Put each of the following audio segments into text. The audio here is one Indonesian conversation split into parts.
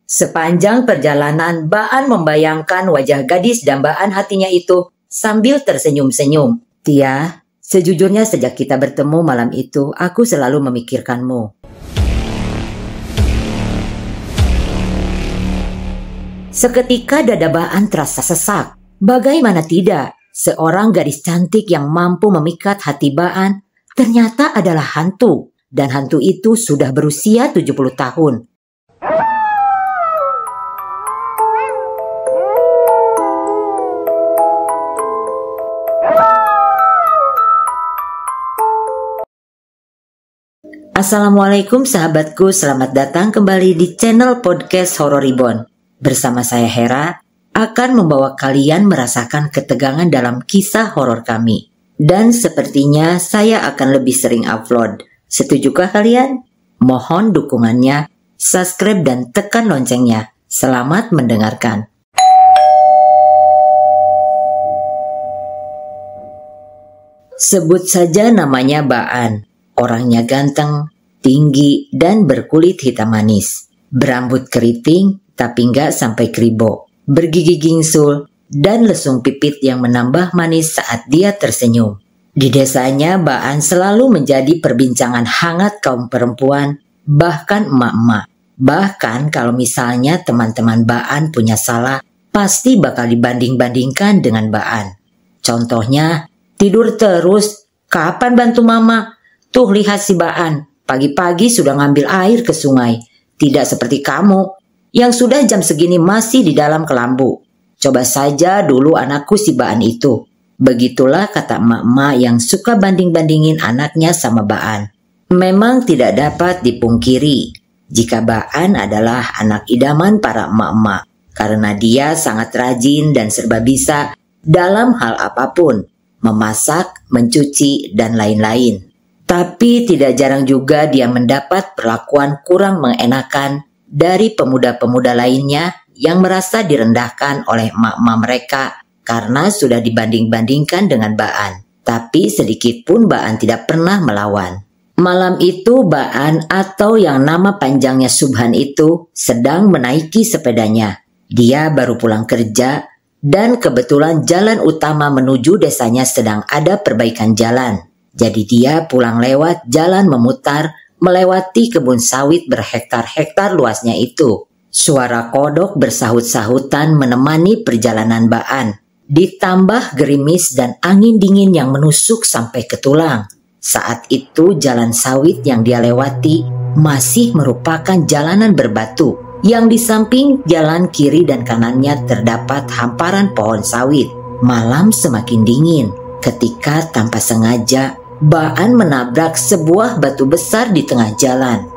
Sepanjang perjalanan, Baan membayangkan wajah gadis dambaan hatinya itu sambil tersenyum-senyum. Tia, sejujurnya sejak kita bertemu malam itu, aku selalu memikirkanmu. Seketika dada Baan terasa sesak. Bagaimana tidak, seorang gadis cantik yang mampu memikat hati Baan ternyata adalah hantu. Dan hantu itu sudah berusia 70 tahun. Assalamualaikum sahabatku, selamat datang kembali di channel podcast Horror Reborn. Bersama saya Hera, akan membawa kalian merasakan ketegangan dalam kisah horor kami. Dan sepertinya saya akan lebih sering upload. Setujukah kalian? Mohon dukungannya, subscribe dan tekan loncengnya. Selamat mendengarkan. Sebut saja namanya Baan. Orangnya ganteng, tinggi, dan berkulit hitam manis. Berambut keriting, tapi nggak sampai kribo. Bergigi gingsul, dan lesung pipit yang menambah manis saat dia tersenyum. Di desanya, Baan selalu menjadi perbincangan hangat kaum perempuan, bahkan emak-emak. Bahkan kalau misalnya teman-teman Baan punya salah, pasti bakal dibanding-bandingkan dengan Baan. Contohnya, tidur terus, kapan bantu mama? Tuh lihat si Baan, pagi-pagi sudah ngambil air ke sungai. Tidak seperti kamu, yang sudah jam segini masih di dalam kelambu. Coba saja dulu anakku si Baan itu. Begitulah kata emak-emak yang suka banding-bandingin anaknya sama Baan. Memang tidak dapat dipungkiri, jika Baan adalah anak idaman para emak-emak. Karena dia sangat rajin dan serba bisa dalam hal apapun. Memasak, mencuci, dan lain-lain. Tapi tidak jarang juga dia mendapat perlakuan kurang mengenakan dari pemuda-pemuda lainnya yang merasa direndahkan oleh emak-emak mereka karena sudah dibanding-bandingkan dengan Baan. Tapi sedikit pun Baan tidak pernah melawan. Malam itu Baan atau yang nama panjangnya Subhan itu sedang menaiki sepedanya. Dia baru pulang kerja dan kebetulan jalan utama menuju desanya sedang ada perbaikan jalan. Jadi dia pulang lewat jalan memutar, melewati kebun sawit berhektar-hektar luasnya itu. Suara kodok bersahut-sahutan menemani perjalanan Baan. Ditambah gerimis dan angin dingin yang menusuk sampai ke tulang. Saat itu jalan sawit yang dia lewati masih merupakan jalanan berbatu. Yang di samping jalan kiri dan kanannya terdapat hamparan pohon sawit. Malam semakin dingin ketika tanpa sengaja Baan menabrak sebuah batu besar di tengah jalan.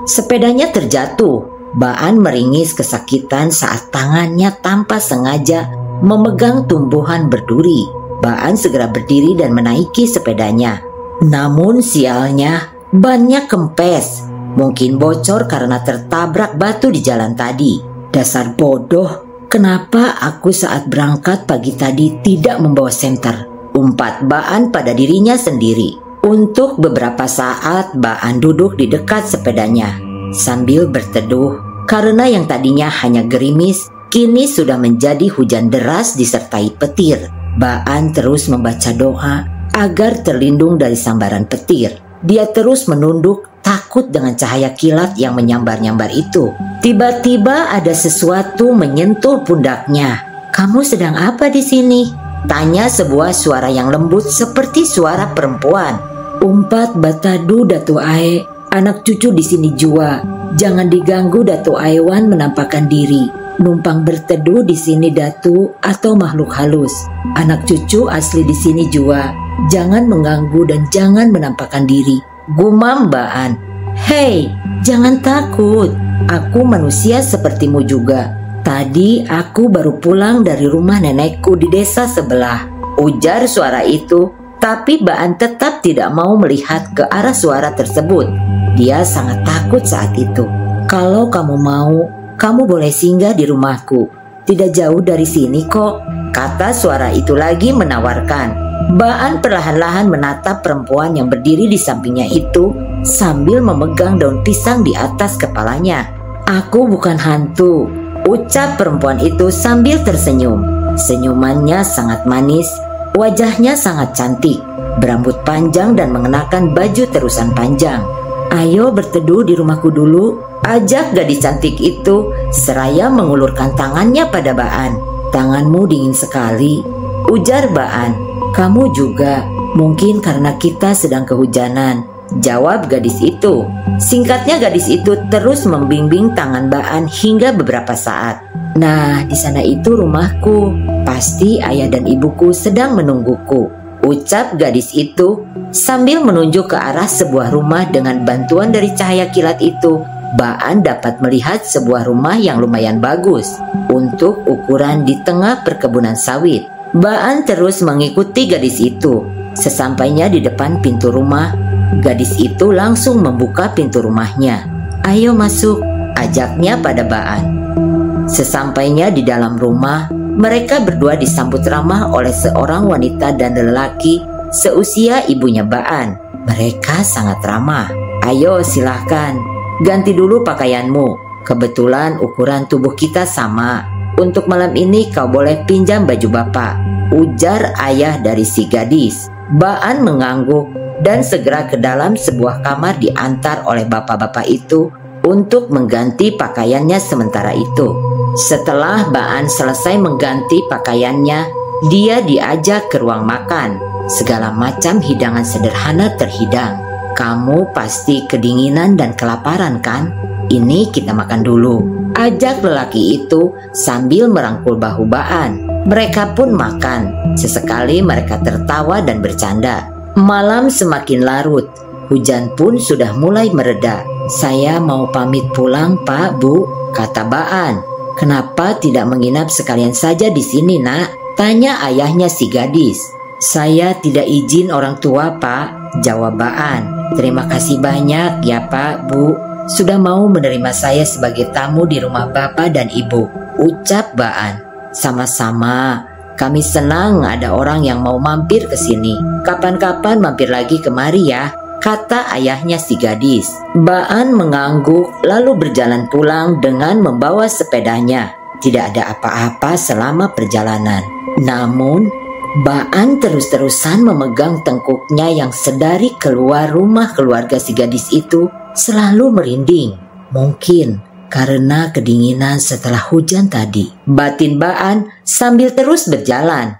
Sepedanya terjatuh. Baan meringis kesakitan saat tangannya tanpa sengaja memegang tumbuhan berduri. Baan segera berdiri dan menaiki sepedanya. Namun sialnya, bannya kempes. Mungkin bocor karena tertabrak batu di jalan tadi. Dasar bodoh, kenapa aku saat berangkat pagi tadi tidak membawa senter? Umpat Baan pada dirinya sendiri. Untuk beberapa saat Baan duduk di dekat sepedanya sambil berteduh karena yang tadinya hanya gerimis kini sudah menjadi hujan deras disertai petir. Baan terus membaca doa agar terlindung dari sambaran petir. Dia terus menunduk takut dengan cahaya kilat yang menyambar-nyambar itu. Tiba-tiba ada sesuatu menyentuh pundaknya. "Kamu sedang apa di sini?" tanya sebuah suara yang lembut seperti suara perempuan. "Umpat Batadu Datu Ae, anak cucu di sini jua. Jangan diganggu Datu Aewan menampakkan diri. Numpang berteduh di sini Datu atau makhluk halus. Anak cucu asli di sini jua. Jangan mengganggu dan jangan menampakkan diri," gumam Baan. "Hei, jangan takut. Aku manusia sepertimu juga. Tadi aku baru pulang dari rumah nenekku di desa sebelah," ujar suara itu. Tapi Baan tetap tidak mau melihat ke arah suara tersebut. Dia sangat takut saat itu. "Kalau kamu mau, kamu boleh singgah di rumahku. Tidak jauh dari sini kok," kata suara itu lagi menawarkan. Baan perlahan-lahan menatap perempuan yang berdiri di sampingnya itu sambil memegang daun pisang di atas kepalanya. "Aku bukan hantu," ucap perempuan itu sambil tersenyum. Senyumannya sangat manis, wajahnya sangat cantik, berambut panjang dan mengenakan baju terusan panjang. "Ayo berteduh di rumahku dulu," ajak gadis cantik itu seraya mengulurkan tangannya pada Baan. "Tanganmu dingin sekali," ujar Baan. "Kamu juga, mungkin karena kita sedang kehujanan," jawab gadis itu. Singkatnya gadis itu terus membimbing tangan Baan hingga beberapa saat. "Nah, di sana itu rumahku. Pasti ayah dan ibuku sedang menungguku," ucap gadis itu sambil menunjuk ke arah sebuah rumah. Dengan bantuan dari cahaya kilat itu, Baan dapat melihat sebuah rumah yang lumayan bagus untuk ukuran di tengah perkebunan sawit. Baan terus mengikuti gadis itu. Sesampainya di depan pintu rumah, gadis itu langsung membuka pintu rumahnya. "Ayo masuk," ajaknya pada Baan. Sesampainya di dalam rumah, mereka berdua disambut ramah oleh seorang wanita dan lelaki seusia ibunya Baan. Mereka sangat ramah. "Ayo silahkan, ganti dulu pakaianmu. Kebetulan ukuran tubuh kita sama. Untuk malam ini kau boleh pinjam baju bapak," ujar ayah dari si gadis. Baan mengangguk dan segera ke dalam sebuah kamar diantar oleh bapak-bapak itu untuk mengganti pakaiannya sementara itu. Setelah Baan selesai mengganti pakaiannya, dia diajak ke ruang makan. Segala macam hidangan sederhana terhidang. "Kamu pasti kedinginan dan kelaparan kan? Ini kita makan dulu," ajak lelaki itu sambil merangkul bahu Baan. Mereka pun makan. Sesekali mereka tertawa dan bercanda. Malam semakin larut. Hujan pun sudah mulai mereda. "Saya mau pamit pulang, Pak, Bu," kata Baan. "Kenapa tidak menginap sekalian saja di sini, Nak?" tanya ayahnya si gadis. "Saya tidak izin orang tua, Pak," jawab Baan. "Terima kasih banyak ya, Pak, Bu, sudah mau menerima saya sebagai tamu di rumah Bapak dan Ibu," ucap Baan. "Sama-sama. Kami senang ada orang yang mau mampir ke sini. Kapan-kapan mampir lagi kemari ya," kata ayahnya si gadis. Baan mengangguk lalu berjalan pulang dengan membawa sepedanya. Tidak ada apa-apa selama perjalanan. Namun, Baan terus-terusan memegang tengkuknya yang sedari keluar rumah keluarga si gadis itu selalu merinding. Mungkin karena kedinginan setelah hujan tadi, batin Baan sambil terus berjalan.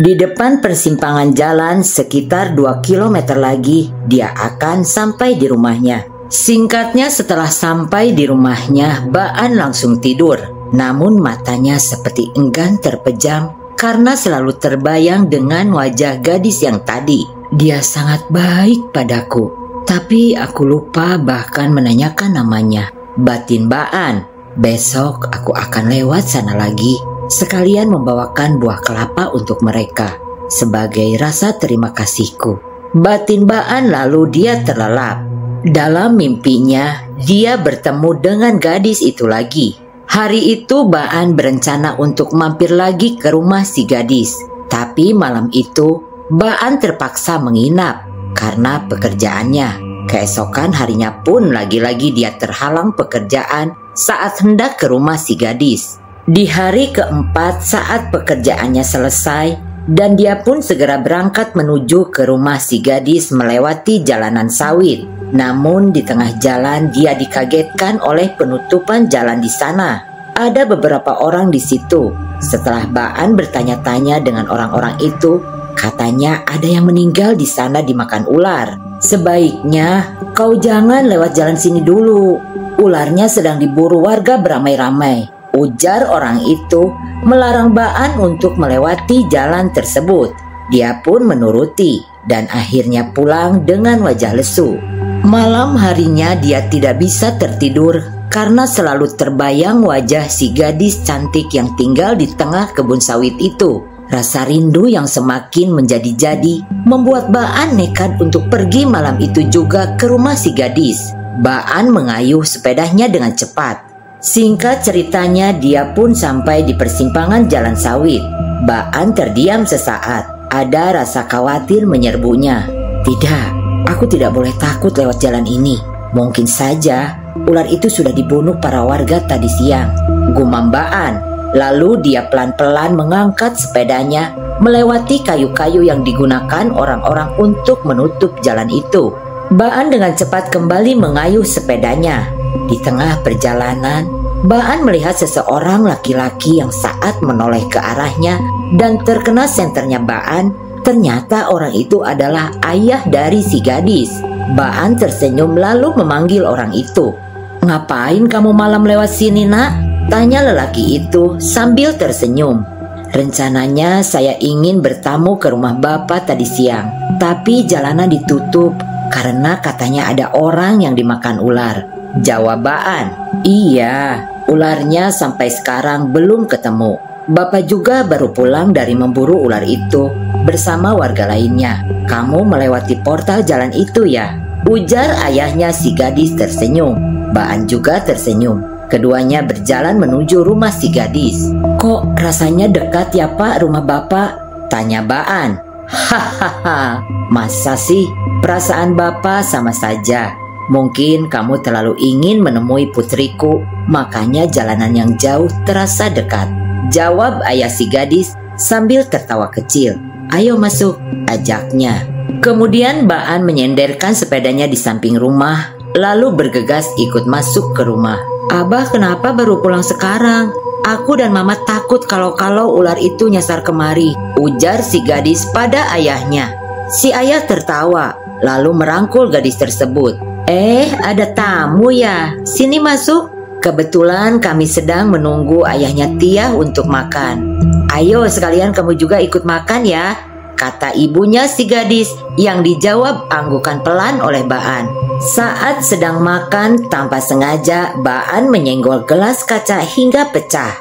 Di depan persimpangan jalan sekitar 2 km lagi, dia akan sampai di rumahnya. Singkatnya, setelah sampai di rumahnya, Baan langsung tidur. Namun matanya seperti enggan terpejam karena selalu terbayang dengan wajah gadis yang tadi. "Dia sangat baik padaku, tapi aku lupa bahkan menanyakan namanya," batin Baan. "Besok aku akan lewat sana lagi, sekalian membawakan buah kelapa untuk mereka sebagai rasa terima kasihku," batin Baan. Lalu dia terlelap. Dalam mimpinya, dia bertemu dengan gadis itu lagi. Hari itu Baan berencana untuk mampir lagi ke rumah si gadis. Tapi malam itu Baan terpaksa menginap karena pekerjaannya. Keesokan harinya pun lagi-lagi dia terhalang pekerjaan saat hendak ke rumah si gadis. Di hari keempat saat pekerjaannya selesai dan dia pun segera berangkat menuju ke rumah si gadis melewati jalanan sawit. Namun di tengah jalan dia dikagetkan oleh penutupan jalan di sana. Ada beberapa orang di situ. Setelah Baan bertanya-tanya dengan orang-orang itu, katanya ada yang meninggal di sana dimakan ular. "Sebaiknya kau jangan lewat jalan sini dulu. Ularnya sedang diburu warga beramai-ramai," ujar orang itu melarang Baan untuk melewati jalan tersebut. Dia pun menuruti dan akhirnya pulang dengan wajah lesu. Malam harinya dia tidak bisa tertidur karena selalu terbayang wajah si gadis cantik yang tinggal di tengah kebun sawit itu. Rasa rindu yang semakin menjadi-jadi membuat Baan nekat untuk pergi malam itu juga ke rumah si gadis. Baan mengayuh sepedanya dengan cepat. Singkat ceritanya, dia pun sampai di persimpangan jalan sawit. Baan terdiam sesaat. Ada rasa khawatir menyerbunya. "Tidak, Aku tidak boleh takut lewat jalan ini. Mungkin saja ular itu sudah dibunuh para warga tadi siang, gumam Baan. Lalu dia pelan-pelan mengangkat sepedanya melewati kayu-kayu yang digunakan orang-orang untuk menutup jalan itu. Baan dengan cepat kembali mengayuh sepedanya. Di tengah perjalanan, Baan melihat seseorang laki-laki yang saat menoleh ke arahnya dan terkena senternya Baan. Ternyata orang itu adalah ayah dari si gadis. Baan tersenyum lalu memanggil orang itu. "Ngapain kamu malam lewat sini, nak?" tanya lelaki itu sambil tersenyum. "Rencananya saya ingin bertamu ke rumah bapak tadi siang, tapi jalanan ditutup karena katanya ada orang yang dimakan ular," jawab Baan. "Iya, ularnya sampai sekarang belum ketemu. Bapak juga baru pulang dari memburu ular itu bersama warga lainnya. Kamu melewati portal jalan itu ya?" ujar ayahnya si gadis tersenyum. Baan juga tersenyum. Keduanya berjalan menuju rumah si gadis. "Kok rasanya dekat ya Pak rumah Bapak?" tanya Baan. "Hahaha, masa sih? Perasaan Bapak sama saja. Mungkin kamu terlalu ingin menemui putriku, makanya jalanan yang jauh terasa dekat," jawab ayah si gadis sambil tertawa kecil. "Ayo masuk," ajaknya. Kemudian Baan menyenderkan sepedanya di samping rumah, lalu bergegas ikut masuk ke rumah. "Abah kenapa baru pulang sekarang? Aku dan Mama takut kalau ular itu nyasar kemari," ujar si gadis pada ayahnya. Si ayah tertawa, lalu merangkul gadis tersebut. Ada tamu ya? Sini masuk. Kebetulan kami sedang menunggu ayahnya Tiah untuk makan. Ayo sekalian kamu juga ikut makan ya," kata ibunya si gadis yang dijawab anggukan pelan oleh Baan. Saat sedang makan, tanpa sengaja Baan menyenggol gelas kaca hingga pecah.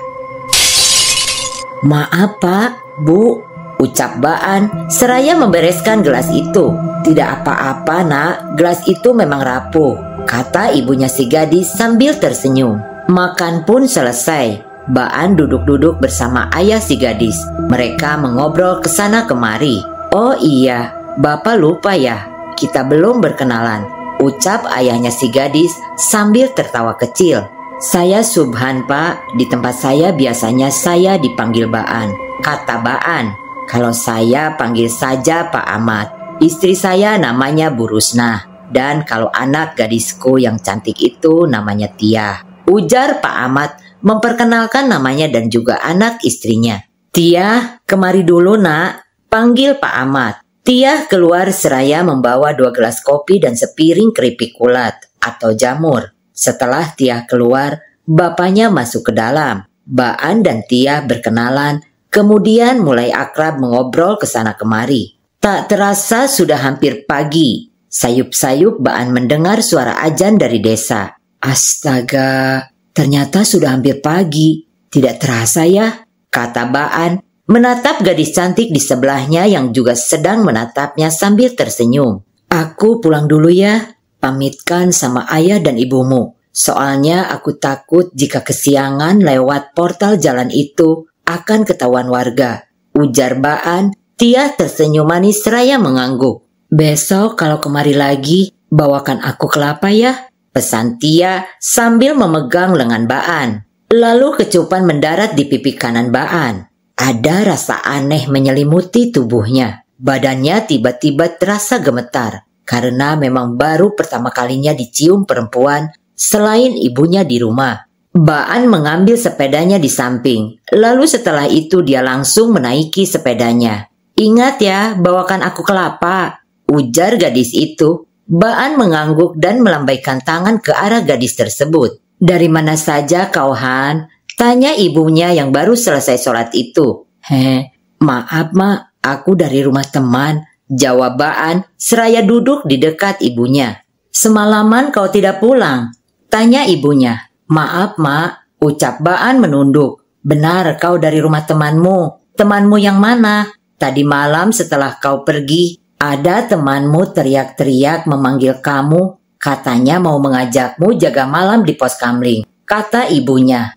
"Maaf Pak, Bu," ucap Baan seraya membereskan gelas itu. "Tidak apa-apa nak, gelas itu memang rapuh," kata ibunya si gadis sambil tersenyum. Makan pun selesai. Baan duduk-duduk bersama ayah si gadis. Mereka mengobrol kesana kemari. "Oh iya, Bapak lupa ya, kita belum berkenalan," ucap ayahnya si gadis sambil tertawa kecil. "Saya Subhan Pak, di tempat saya biasanya saya dipanggil Baan," kata Baan. "Kalau saya panggil saja Pak Ahmad. Istri saya namanya Bu Rusnah, dan kalau anak gadisku yang cantik itu namanya Tiah," ujar Pak Ahmad memperkenalkan namanya dan juga anak istrinya. "Tiah, kemari dulu nak," panggil Pak Ahmad. Tiah keluar seraya membawa 2 gelas kopi dan sepiring keripik ulat atau jamur. Setelah Tiah keluar, bapaknya masuk ke dalam. Baan dan Tiah berkenalan, kemudian mulai akrab mengobrol kesana kemari. Tak terasa sudah hampir pagi. Sayup-sayup Baan mendengar suara azan dari desa. "Astaga, ternyata sudah hampir pagi. Tidak terasa ya," kata Baan menatap gadis cantik di sebelahnya yang juga sedang menatapnya sambil tersenyum. "Aku pulang dulu ya. Pamitkan sama ayah dan ibumu. Soalnya aku takut jika kesiangan lewat portal jalan itu akan ketahuan warga," ujar Baan. Tiah tersenyum manis seraya mengangguk. "Besok kalau kemari lagi, bawakan aku kelapa ya," pesan Tiah sambil memegang lengan Baan. Lalu kecupan mendarat di pipi kanan Baan. Ada rasa aneh menyelimuti tubuhnya. Badannya tiba-tiba terasa gemetar karena memang baru pertama kalinya dicium perempuan selain ibunya di rumah. Baan mengambil sepedanya di samping. Lalu setelah itu dia langsung menaiki sepedanya. "Ingat ya, bawakan aku kelapa," ujar gadis itu. Baan mengangguk dan melambaikan tangan ke arah gadis tersebut. "Dari mana saja kau Han?" tanya ibunya yang baru selesai sholat itu. Maaf mak, aku dari rumah teman," jawab Baan seraya duduk di dekat ibunya. "Semalaman kau tidak pulang?" tanya ibunya. "Maaf mak," ucap Baan menunduk. "Benar kau dari rumah temanmu. Temanmu yang mana? Tadi malam setelah kau pergi, ada temanmu teriak-teriak memanggil kamu. Katanya mau mengajakmu jaga malam di pos kamling," kata ibunya.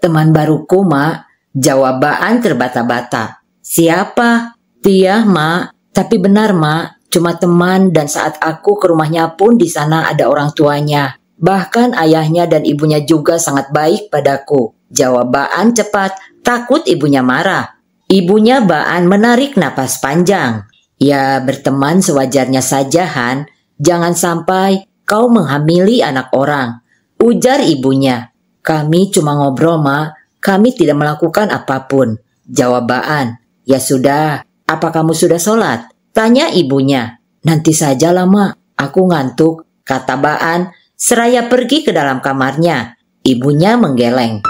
Teman baruku, mak," jawab Baan terbata-bata. "Siapa?" "Tiah, mak." "Tapi benar, mak, cuma teman dan saat aku ke rumahnya pun di sana ada orang tuanya. Bahkan ayahnya dan ibunya juga sangat baik padaku. Jawab Baan cepat, takut ibunya marah. Ibunya Baan menarik napas panjang. Ya, berteman sewajarnya saja, Han. Jangan sampai kau menghamili anak orang, ujar ibunya. Kami cuma ngobrol, Ma. Kami tidak melakukan apapun, jawab Baan. Ya sudah, apa kamu sudah sholat? Tanya ibunya. Nanti saja lah, Ma. Aku ngantuk, kata Baan, seraya pergi ke dalam kamarnya. Ibunya menggeleng.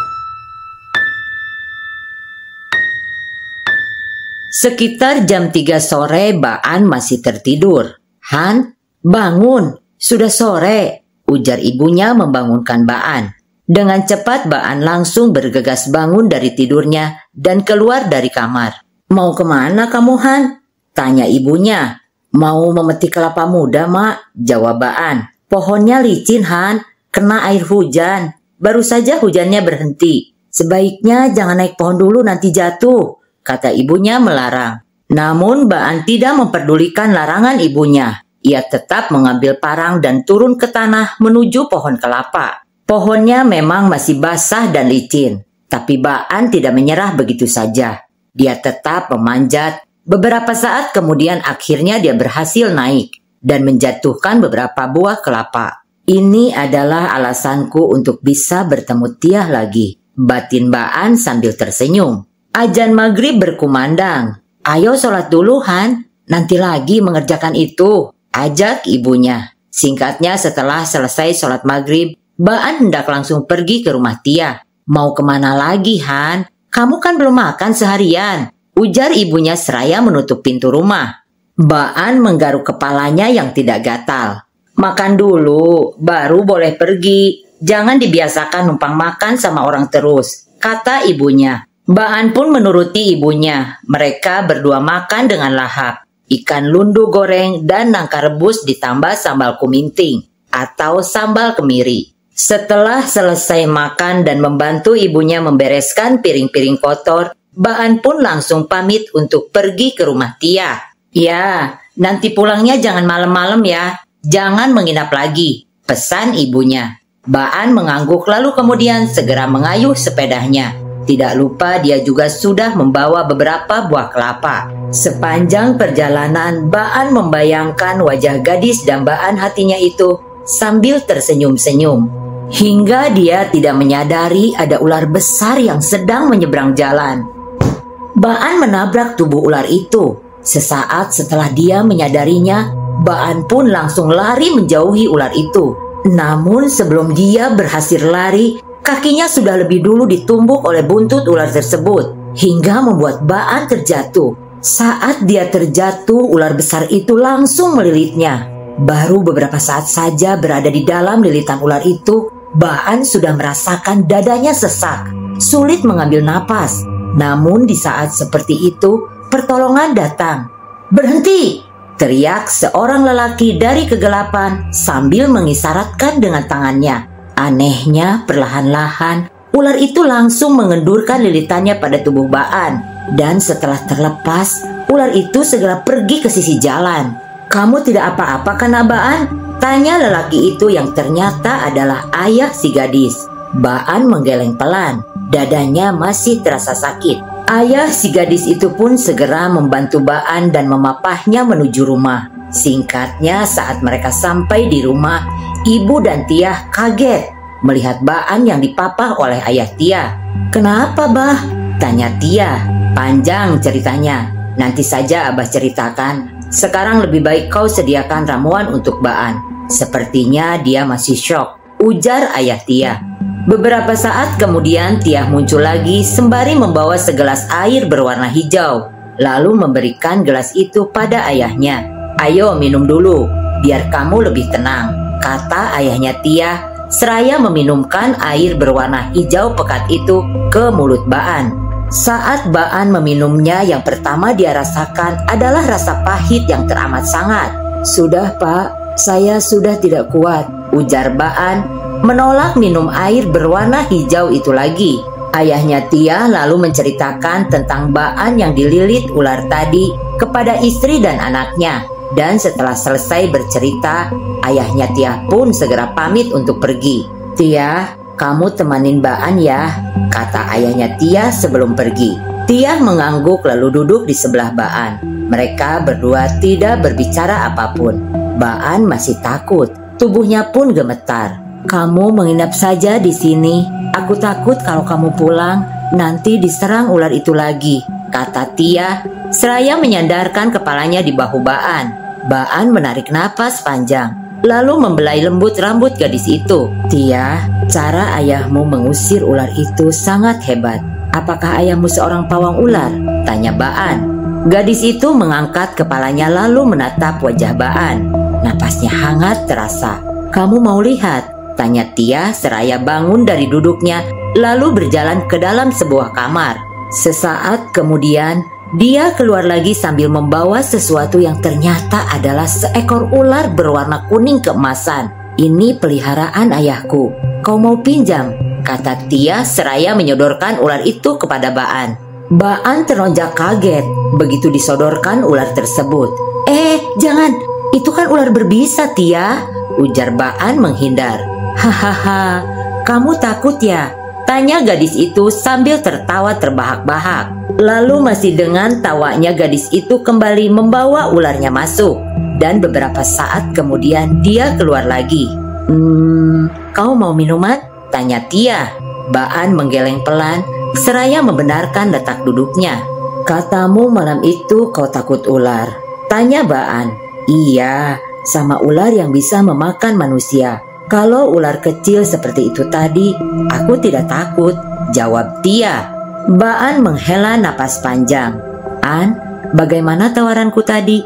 Sekitar jam 3 sore Baan masih tertidur. Han, bangun, sudah sore, ujar ibunya membangunkan Baan. Dengan cepat Baan langsung bergegas bangun dari tidurnya dan keluar dari kamar. Mau kemana kamu, Han? Tanya ibunya. Mau memetik kelapa muda, Mak, jawab Baan. Pohonnya licin, Han, kena air hujan. Baru saja hujannya berhenti. Sebaiknya jangan naik pohon dulu, nanti jatuh, kata ibunya melarang. Namun Baan tidak memperdulikan larangan ibunya. Ia tetap mengambil parang dan turun ke tanah menuju pohon kelapa. Pohonnya memang masih basah dan licin, tapi Baan tidak menyerah begitu saja. Dia tetap memanjat. Beberapa saat kemudian akhirnya dia berhasil naik dan menjatuhkan beberapa buah kelapa. Ini adalah alasanku untuk bisa bertemu Tiah lagi, batin Baan sambil tersenyum. Azan maghrib berkumandang. Ayo sholat dulu, Han, nanti lagi mengerjakan itu, ajak ibunya. Singkatnya setelah selesai sholat maghrib, Baan hendak langsung pergi ke rumah Tiah. Mau kemana lagi, Han? Kamu kan belum makan seharian, ujar ibunya seraya menutup pintu rumah. Baan menggaruk kepalanya yang tidak gatal. Makan dulu, baru boleh pergi. Jangan dibiasakan numpang makan sama orang terus, kata ibunya. Baan pun menuruti ibunya. Mereka berdua makan dengan lahap. Ikan lundu goreng dan nangka rebus ditambah sambal kuminting atau sambal kemiri. Setelah selesai makan dan membantu ibunya membereskan piring-piring kotor, Baan pun langsung pamit untuk pergi ke rumah Tiah. Ya, nanti pulangnya jangan malam-malam ya. Jangan menginap lagi, pesan ibunya. Baan mengangguk lalu kemudian segera mengayuh sepedanya. Tidak lupa dia juga sudah membawa beberapa buah kelapa. Sepanjang perjalanan, Baan membayangkan wajah gadis dambaan hatinya itu sambil tersenyum-senyum. Hingga dia tidak menyadari ada ular besar yang sedang menyeberang jalan. Baan menabrak tubuh ular itu. Sesaat setelah dia menyadarinya, Baan pun langsung lari menjauhi ular itu. Namun sebelum dia berhasil lari, kakinya sudah lebih dulu ditumbuk oleh buntut ular tersebut, hingga membuat Baan terjatuh. Saat dia terjatuh, ular besar itu langsung melilitnya. Baru beberapa saat saja berada di dalam lilitan ular itu, Baan sudah merasakan dadanya sesak, sulit mengambil napas. Namun di saat seperti itu, pertolongan datang. Berhenti! Teriak seorang lelaki dari kegelapan sambil mengisyaratkan dengan tangannya. Anehnya, perlahan-lahan, ular itu langsung mengendurkan lilitannya pada tubuh Baan. Dan setelah terlepas, ular itu segera pergi ke sisi jalan. Kamu tidak apa-apa kan, Baan? Tanya lelaki itu yang ternyata adalah ayah si gadis. Baan menggeleng pelan. Dadanya masih terasa sakit. Ayah si gadis itu pun segera membantu Baan dan memapahnya menuju rumah. Singkatnya, saat mereka sampai di rumah, ibu dan Tiah kaget melihat Baan yang dipapah oleh ayah Tiah. Kenapa, Bah? Tanya Tiah. Panjang ceritanya. Nanti saja Abah ceritakan. Sekarang lebih baik kau sediakan ramuan untuk Baan. Sepertinya dia masih syok, ujar ayah Tiah. Beberapa saat kemudian Tiah muncul lagi sembari membawa segelas air berwarna hijau. Lalu memberikan gelas itu pada ayahnya. Ayo minum dulu, biar kamu lebih tenang, kata ayahnya Tiah, seraya meminumkan air berwarna hijau pekat itu ke mulut Baan. Saat Baan meminumnya, yang pertama dia rasakan adalah rasa pahit yang teramat sangat. Sudah, Pak, saya sudah tidak kuat, ujar Baan, menolak minum air berwarna hijau itu lagi. Ayahnya Tiah lalu menceritakan tentang Baan yang dililit ular tadi kepada istri dan anaknya. Dan setelah selesai bercerita, ayahnya Tiah pun segera pamit untuk pergi. "Tiah, kamu temanin Baan ya," kata ayahnya Tiah sebelum pergi. Tiah mengangguk lalu duduk di sebelah Baan. Mereka berdua tidak berbicara apapun. Baan masih takut, tubuhnya pun gemetar. "Kamu menginap saja di sini. Aku takut kalau kamu pulang, nanti diserang ular itu lagi," kata Tiah, seraya menyandarkan kepalanya di bahu Baan. Baan menarik napas panjang, lalu membelai lembut rambut gadis itu. "Tiah, cara ayahmu mengusir ular itu sangat hebat. Apakah ayahmu seorang pawang ular?" tanya Baan. Gadis itu mengangkat kepalanya lalu menatap wajah Baan. Napasnya hangat terasa. "Kamu mau lihat?" tanya Tiah seraya bangun dari duduknya lalu berjalan ke dalam sebuah kamar. Sesaat kemudian dia keluar lagi sambil membawa sesuatu yang ternyata adalah seekor ular berwarna kuning keemasan. "Ini peliharaan ayahku. Kau mau pinjam?" kata Tiah seraya menyodorkan ular itu kepada Baan. Baan terlonjak kaget begitu disodorkan ular tersebut. Jangan, itu kan ular berbisa, Tiah," ujar Baan menghindar. "Hahaha, kamu takut ya?" tanya gadis itu sambil tertawa terbahak-bahak. Lalu masih dengan tawanya gadis itu kembali membawa ularnya masuk. Dan beberapa saat kemudian dia keluar lagi. Kau mau minuman?" tanya Tiah. Baan menggeleng pelan seraya membenarkan letak duduknya. "Katamu malam itu kau takut ular?" tanya Baan. "Iya, sama ular yang bisa memakan manusia. Kalau ular kecil seperti itu tadi, aku tidak takut," jawab Tiah. Baan menghela napas panjang. "An, bagaimana tawaranku tadi?"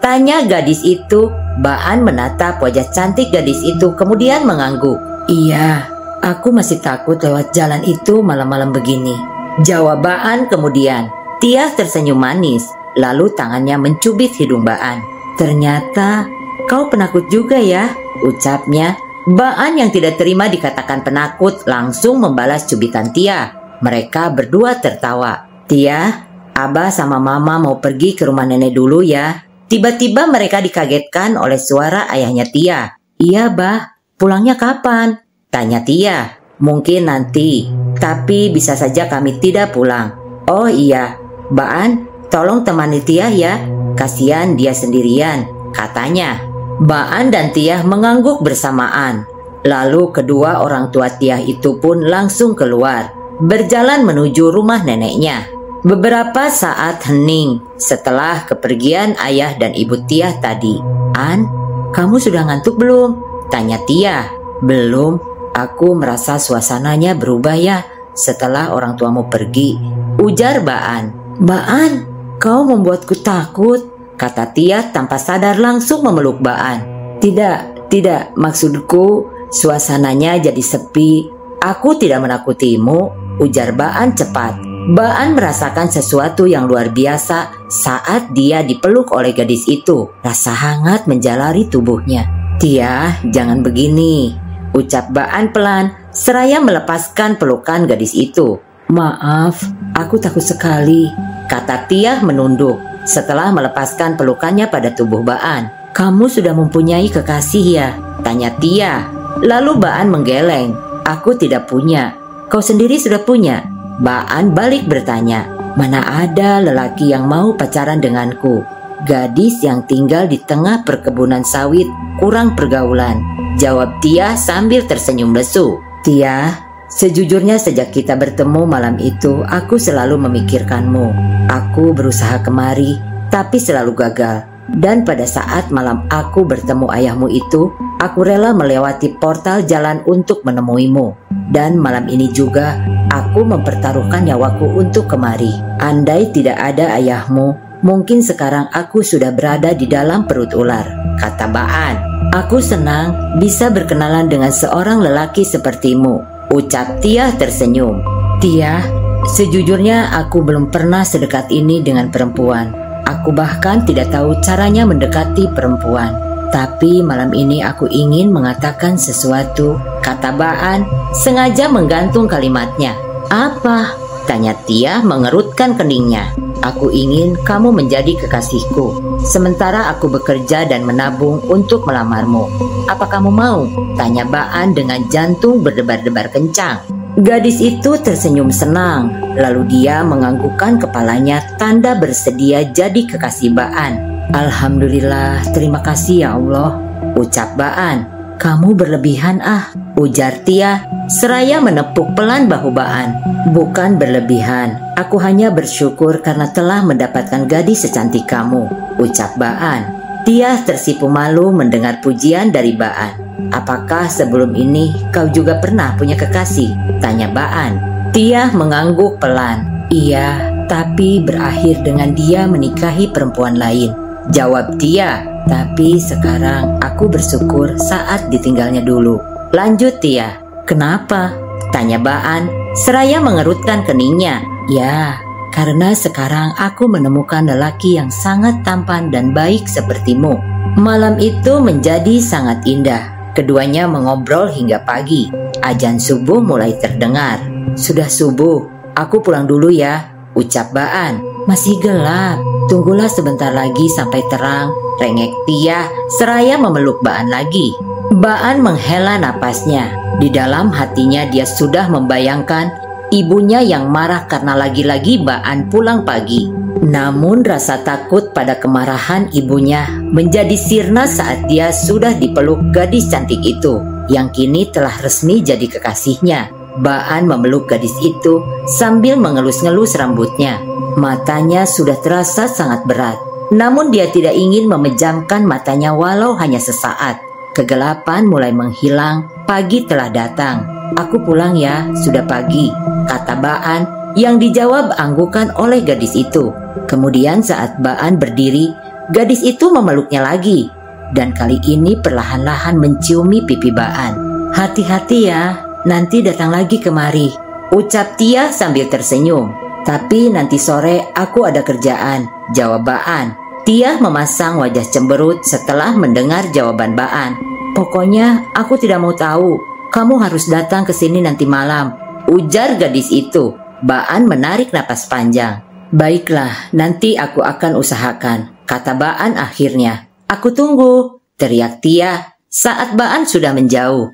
tanya gadis itu. Baan menatap wajah cantik gadis itu kemudian mengangguk. "Iya, aku masih takut lewat jalan itu malam-malam begini," jawab Baan kemudian. Tiah tersenyum manis, lalu tangannya mencubit hidung Baan. "Ternyata kau penakut juga ya," ucapnya. Baan yang tidak terima dikatakan penakut langsung membalas cubitan Tiah. Mereka berdua tertawa. "Tiah, Abah sama Mama mau pergi ke rumah nenek dulu ya." Tiba-tiba mereka dikagetkan oleh suara ayahnya Tiah. "Iya, Bah, pulangnya kapan?" tanya Tiah. "Mungkin nanti, tapi bisa saja kami tidak pulang." "Oh iya, Baan, tolong temani Tiah ya, kasihan dia sendirian," katanya. Baan dan Tiah mengangguk bersamaan. Lalu kedua orang tua Tiah itu pun langsung keluar, berjalan menuju rumah neneknya. Beberapa saat hening setelah kepergian ayah dan ibu Tiah tadi. "An, kamu sudah ngantuk belum?" tanya Tiah. "Belum, aku merasa suasananya berubah ya setelah orang tuamu pergi," ujar Baan. "Baan, kau membuatku takut," kata Tiah tanpa sadar langsung memeluk Baan. Tidak, maksudku suasananya jadi sepi. Aku tidak menakutimu," ujar Baan cepat. Baan merasakan sesuatu yang luar biasa saat dia dipeluk oleh gadis itu. Rasa hangat menjalari tubuhnya. "Tiah, jangan begini," ucap Baan pelan seraya melepaskan pelukan gadis itu. "Maaf, aku takut sekali," kata Tiah menunduk setelah melepaskan pelukannya pada tubuh Baan. "Kamu sudah mempunyai kekasih ya?" tanya Tiah. Lalu Baan menggeleng. "Aku tidak punya. Kau sendiri sudah punya?" Baan balik bertanya. "Mana ada lelaki yang mau pacaran denganku? Gadis yang tinggal di tengah perkebunan sawit kurang pergaulan," jawab Tiah sambil tersenyum lesu. "Tiah, sejujurnya sejak kita bertemu malam itu, aku selalu memikirkanmu. Aku berusaha kemari, tapi selalu gagal. Dan pada saat malam aku bertemu ayahmu itu, aku rela melewati portal jalan untuk menemuimu. Dan malam ini juga, aku mempertaruhkan nyawaku untuk kemari. Andai tidak ada ayahmu, mungkin sekarang aku sudah berada di dalam perut ular," kata Baan. "Aku senang bisa berkenalan dengan seorang lelaki sepertimu," ucap Tiah tersenyum. "Tiah, sejujurnya aku belum pernah sedekat ini dengan perempuan. Aku bahkan tidak tahu caranya mendekati perempuan. Tapi malam ini aku ingin mengatakan sesuatu," kata Baan sengaja menggantung kalimatnya. "Apa?" tanya Tiah mengerutkan keningnya. Aku ingin kamu menjadi kekasihku, sementara aku bekerja dan menabung untuk melamarmu. Apa kamu mau? Tanya Baan dengan jantung berdebar-debar kencang. Gadis itu tersenyum senang, lalu dia menganggukkan kepalanya tanda bersedia jadi kekasih Baan. Alhamdulillah, terima kasih ya Allah, ucap Baan. Kamu berlebihan ujar Tia seraya menepuk pelan bahu Baan. Bukan berlebihan, aku hanya bersyukur karena telah mendapatkan gadis secantik kamu, ucap Baan. Tia tersipu malu mendengar pujian dari Baan. Apakah sebelum ini kau juga pernah punya kekasih? Tanya Baan. Tia mengangguk pelan. Iya, tapi berakhir dengan dia menikahi perempuan lain, jawab Tia. Tapi sekarang aku bersyukur saat ditinggalnya dulu. Lanjut Tia. Kenapa? Tanya Baan seraya mengerutkan keningnya. Ya, karena sekarang aku menemukan lelaki yang sangat tampan dan baik sepertimu. Malam itu menjadi sangat indah. Keduanya mengobrol hingga pagi. Azan subuh mulai terdengar. Sudah subuh, aku pulang dulu ya, ucap Baan. Masih gelap, tunggulah sebentar lagi sampai terang, rengek Tia seraya memeluk Baan lagi. Baan menghela napasnya. Di dalam hatinya dia sudah membayangkan ibunya yang marah karena lagi-lagi Baan pulang pagi. Namun rasa takut pada kemarahan ibunya menjadi sirna saat dia sudah dipeluk gadis cantik itu, yang kini telah resmi jadi kekasihnya. Baan memeluk gadis itu sambil mengelus-ngelus rambutnya. Matanya sudah terasa sangat berat, namun dia tidak ingin memejamkan matanya walau hanya sesaat. Kegelapan mulai menghilang, pagi telah datang. Aku pulang ya, sudah pagi, kata Baan yang dijawab anggukan oleh gadis itu. Kemudian saat Baan berdiri, gadis itu memeluknya lagi, dan kali ini perlahan-lahan menciumi pipi Baan. Hati-hati ya, nanti datang lagi kemari, ucap Tia sambil tersenyum. Tapi nanti sore aku ada kerjaan, jawab Baan. Tia memasang wajah cemberut setelah mendengar jawaban Baan. Pokoknya aku tidak mau tahu, kamu harus datang ke sini nanti malam, ujar gadis itu. Baan menarik napas panjang. Baiklah, nanti aku akan usahakan, kata Baan akhirnya. Aku tunggu, teriak Tia saat Baan sudah menjauh.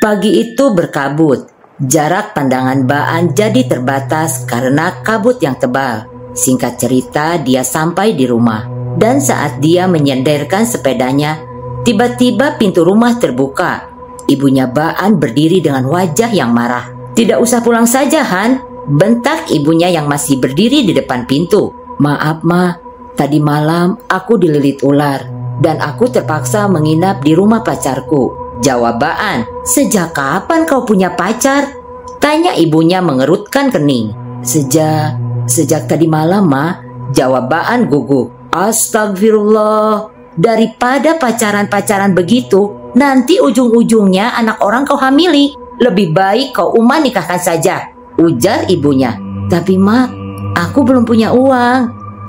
Pagi itu berkabut. Jarak pandangan Baan jadi terbatas karena kabut yang tebal. Singkat cerita, dia sampai di rumah. Dan saat dia menyenderkan sepedanya, tiba-tiba pintu rumah terbuka. Ibunya Baan berdiri dengan wajah yang marah. Tidak usah pulang saja, Han, bentak ibunya yang masih berdiri di depan pintu. Maaf, Ma, tadi malam aku dililit ular dan aku terpaksa menginap di rumah pacarku, jawab Baan. Sejak kapan kau punya pacar? Tanya ibunya mengerutkan kening. Sejak tadi malam, Ma, jawab Baan gugup. Astagfirullah, daripada pacaran-pacaran begitu, nanti ujung-ujungnya anak orang kau hamili. Lebih baik kau nikahkan saja, ujar ibunya. Tapi Ma, aku belum punya uang.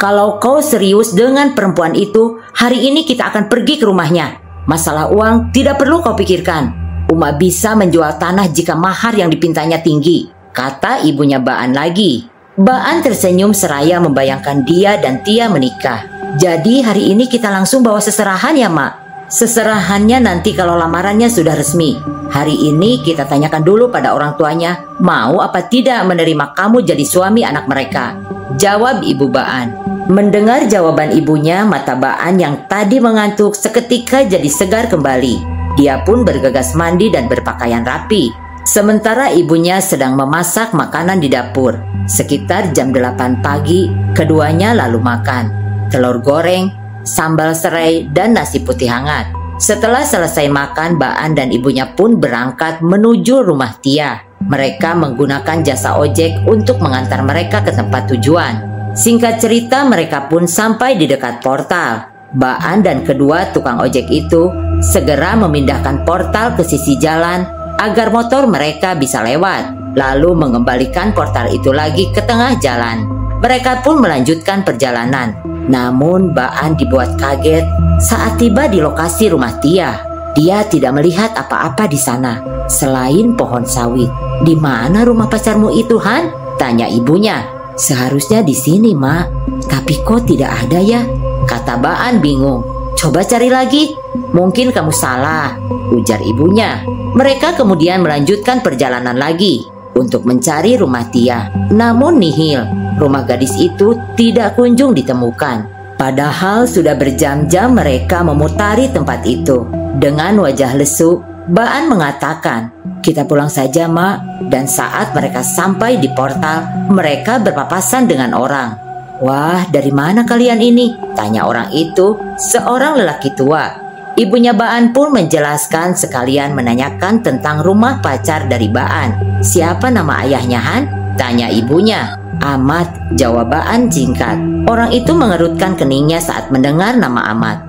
Kalau kau serius dengan perempuan itu, hari ini kita akan pergi ke rumahnya. Masalah uang tidak perlu kau pikirkan. Uma bisa menjual tanah jika mahar yang dipintanya tinggi, kata ibunya Baan lagi. Baan tersenyum seraya membayangkan dia dan Tia menikah. Jadi hari ini kita langsung bawa seserahan ya, Mak? Seserahannya nanti kalau lamarannya sudah resmi. Hari ini kita tanyakan dulu pada orang tuanya, mau apa tidak menerima kamu jadi suami anak mereka, jawab ibu Baan. Mendengar jawaban ibunya, mata Baan yang tadi mengantuk seketika jadi segar kembali. Dia pun bergegas mandi dan berpakaian rapi. Sementara ibunya sedang memasak makanan di dapur. Sekitar jam 8 pagi, keduanya lalu makan telur goreng, sambal serai, dan nasi putih hangat. Setelah selesai makan, Baan dan ibunya pun berangkat menuju rumah Tia. Mereka menggunakan jasa ojek untuk mengantar mereka ke tempat tujuan. Singkat cerita, mereka pun sampai di dekat portal. Baan dan kedua tukang ojek itu segera memindahkan portal ke sisi jalan agar motor mereka bisa lewat, lalu mengembalikan portal itu lagi ke tengah jalan. Mereka pun melanjutkan perjalanan. Namun Baan dibuat kaget saat tiba di lokasi rumah Tia. Dia tidak melihat apa-apa di sana selain pohon sawit. "Di mana rumah pacarmu itu, Han?" tanya ibunya. "Seharusnya di sini, Mak. Tapi kok tidak ada ya?" kata Baan bingung. "Coba cari lagi. Mungkin kamu salah," ujar ibunya. Mereka kemudian melanjutkan perjalanan lagi untuk mencari rumah Tia. Namun nihil, rumah gadis itu tidak kunjung ditemukan. Padahal sudah berjam-jam mereka memutari tempat itu. Dengan wajah lesu, Baan mengatakan, "Kita pulang saja, Mak." Dan saat mereka sampai di portal, mereka berpapasan dengan orang. "Wah, dari mana kalian ini?" tanya orang itu, seorang lelaki tua. Ibunya Baan pun menjelaskan sekalian menanyakan tentang rumah pacar dari Baan. "Siapa nama ayahnya, Han?" tanya ibunya. "Ahmad," jawab Baan singkat. Orang itu mengerutkan keningnya saat mendengar nama Ahmad.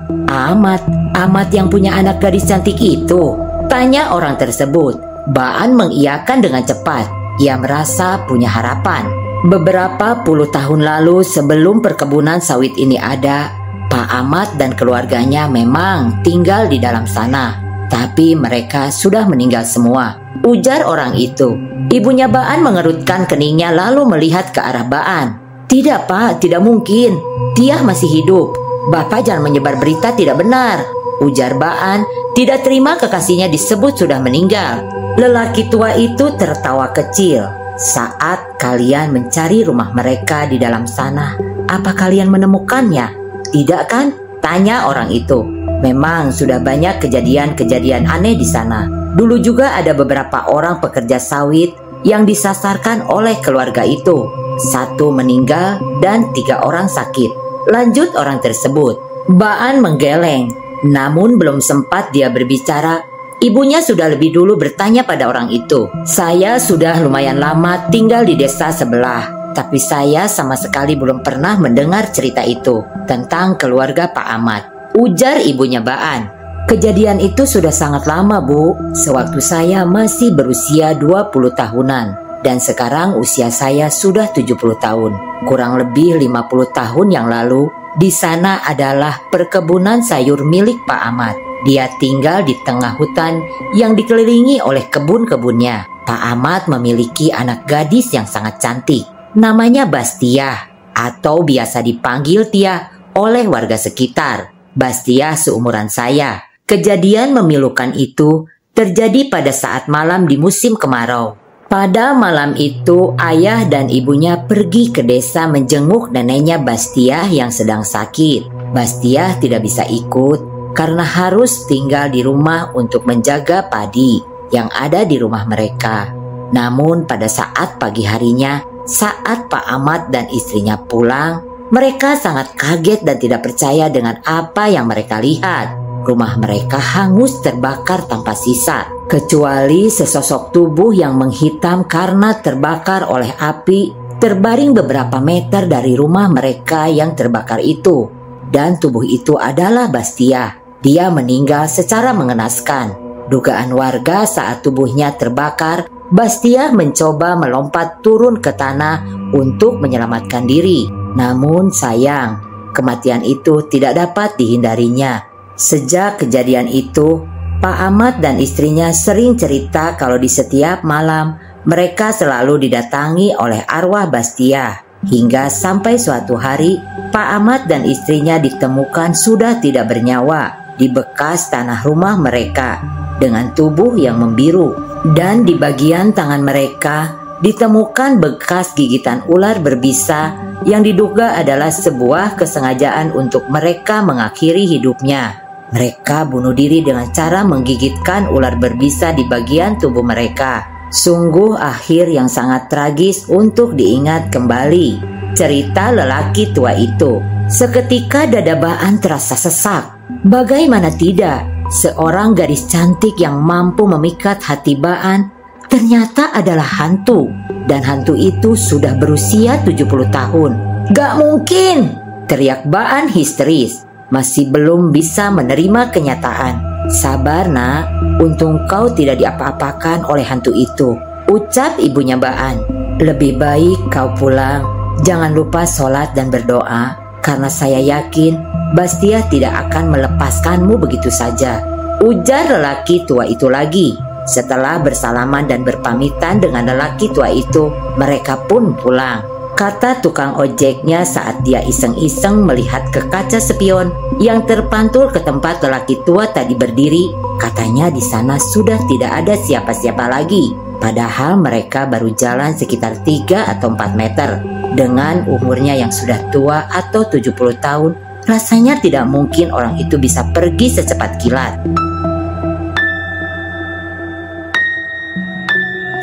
Ahmad yang punya anak gadis cantik itu?" tanya orang tersebut. Baan mengiyakan dengan cepat. Ia merasa punya harapan. Beberapa puluh tahun lalu sebelum perkebunan sawit ini ada, Pak Ahmad dan keluarganya memang tinggal di dalam sana. Tapi mereka sudah meninggal semua, ujar orang itu. Ibunya Baan mengerutkan keningnya lalu melihat ke arah Baan. "Tidak, Pak, tidak mungkin. Dia masih hidup. Bapak jangan menyebar berita tidak benar," ujar Baan, tidak terima kekasihnya disebut sudah meninggal. Lelaki tua itu tertawa kecil. "Saat kalian mencari rumah mereka di dalam sana, apa kalian menemukannya? Tidak kan?" tanya orang itu. "Memang sudah banyak kejadian-kejadian aneh di sana. Dulu juga ada beberapa orang pekerja sawit yang disasarkan oleh keluarga itu. 1 meninggal dan 3 orang sakit," lanjut orang tersebut. Baan menggeleng. Namun belum sempat dia berbicara, ibunya sudah lebih dulu bertanya pada orang itu. "Saya sudah lumayan lama tinggal di desa sebelah, tapi saya sama sekali belum pernah mendengar cerita itu tentang keluarga Pak Ahmad," ujar ibunya Baan. "Kejadian itu sudah sangat lama, Bu. Sewaktu saya masih berusia 20 tahunan. Dan sekarang usia saya sudah 70 tahun. Kurang lebih 50 tahun yang lalu, di sana adalah perkebunan sayur milik Pak Ahmad. Dia tinggal di tengah hutan yang dikelilingi oleh kebun-kebunnya. Pak Ahmad memiliki anak gadis yang sangat cantik. Namanya Bastia, atau biasa dipanggil Tia oleh warga sekitar. Bastia seumuran saya. Kejadian memilukan itu terjadi pada saat malam di musim kemarau. Pada malam itu, ayah dan ibunya pergi ke desa menjenguk neneknya Bastia yang sedang sakit. Bastia tidak bisa ikut karena harus tinggal di rumah untuk menjaga padi yang ada di rumah mereka. Namun pada saat pagi harinya, saat Pak Ahmad dan istrinya pulang, mereka sangat kaget dan tidak percaya dengan apa yang mereka lihat. Rumah mereka hangus terbakar tanpa sisa, kecuali sesosok tubuh yang menghitam karena terbakar oleh api terbaring beberapa meter dari rumah mereka yang terbakar itu. Dan tubuh itu adalah Bastia. Dia meninggal secara mengenaskan. Dugaan warga saat tubuhnya terbakar, Bastia mencoba melompat turun ke tanah untuk menyelamatkan diri. Namun sayang, kematian itu tidak dapat dihindarinya. Sejak kejadian itu, Pak Ahmad dan istrinya sering cerita kalau di setiap malam mereka selalu didatangi oleh arwah Bastia. Hingga sampai suatu hari, Pak Ahmad dan istrinya ditemukan sudah tidak bernyawa di bekas tanah rumah mereka dengan tubuh yang membiru. Dan di bagian tangan mereka ditemukan bekas gigitan ular berbisa yang diduga adalah sebuah kesengajaan untuk mereka mengakhiri hidupnya. Mereka bunuh diri dengan cara menggigitkan ular berbisa di bagian tubuh mereka. Sungguh akhir yang sangat tragis untuk diingat kembali. Cerita lelaki tua itu. Seketika dada Baan terasa sesak. Bagaimana tidak, seorang gadis cantik yang mampu memikat hati Baan ternyata adalah hantu. Dan hantu itu sudah berusia 70 tahun. "Gak mungkin!" teriak Baan histeris. Masih belum bisa menerima kenyataan. "Sabar nak, untung kau tidak diapa-apakan oleh hantu itu," ucap ibunya Baan. "Lebih baik kau pulang. Jangan lupa sholat dan berdoa, karena saya yakin Bastia tidak akan melepaskanmu begitu saja." Ujar lelaki tua itu lagi. Setelah bersalaman dan berpamitan dengan lelaki tua itu, mereka pun pulang. Kata tukang ojeknya saat dia iseng-iseng melihat ke kaca spion yang terpantul ke tempat lelaki tua tadi berdiri. Katanya di sana sudah tidak ada siapa-siapa lagi. Padahal mereka baru jalan sekitar 3 atau 4 meter. Dengan umurnya yang sudah tua atau 70 tahun, rasanya tidak mungkin orang itu bisa pergi secepat kilat.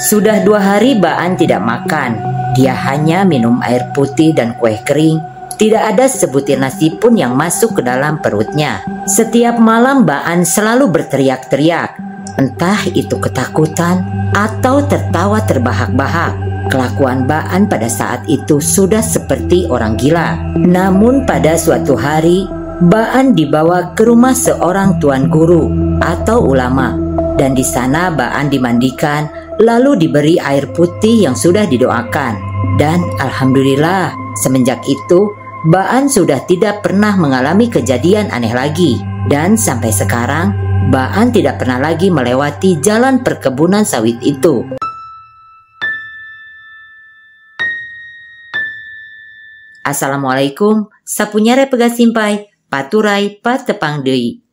Sudah 2 hari Baan tidak makan. Dia hanya minum air putih dan kue kering. Tidak ada sebutir nasi pun yang masuk ke dalam perutnya. Setiap malam Baan selalu berteriak-teriak. Entah itu ketakutan atau tertawa terbahak-bahak. Kelakuan Baan pada saat itu sudah seperti orang gila. Namun pada suatu hari, Baan dibawa ke rumah seorang tuan guru atau ulama. Dan di sana Baan dimandikan, lalu diberi air putih yang sudah didoakan. Dan alhamdulillah, semenjak itu Baan sudah tidak pernah mengalami kejadian aneh lagi. Dan sampai sekarang Baan tidak pernah lagi melewati jalan perkebunan sawit itu. Assalamualaikum, sapunyare pegasimpai, paturai patepang deui.